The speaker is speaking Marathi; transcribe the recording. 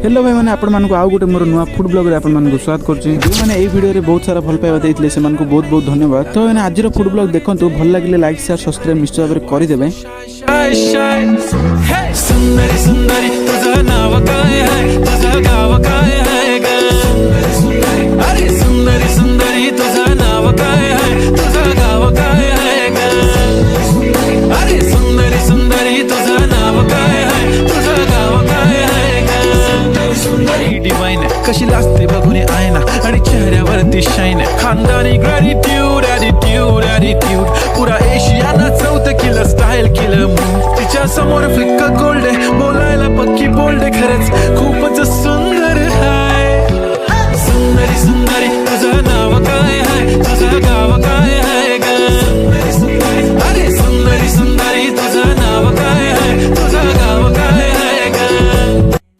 हेलो भाई मैंने आपण मानक आउ गोटे मोर नुआ फूड ब्लॉग रे आपण मानक स्वागत करछि। जो माने ए वीडियो रे बहुत सारा भल पाइबा देइतले से मानक बहुत बहुत धन्यवाद। तो माने आज रो फूड ब्लॉग देखंतु भल लागिले लाइक शेयर सब्सक्राइब निश्चय भाबरे करि देबे। सुंदरी सुंदरी तुझं नाव काय आहे, तुझं गाव काय आहे ग? अरे सुंदरी सुंदरी तुझं नाव काय आहे, तुझं गाव काय आहे ग? अरे सुंदरी सुंदरी तुझं नाव काय आहे, तुझं गाव काय आहे ग? सुंदरी डिवाइन कशी लाजते बघून आयना आणि चेहऱ्यावरती शाईन, खानदानी ग्रॅटिट्यूड ॲटिट्यूड ॲटिट्यूड, पुरा एशियाना चौथ किलं स्टाईल किलं मूड, तिच्या समोर फ्लिक गोल्ड बोलायला पक्की बोल्ड खरंच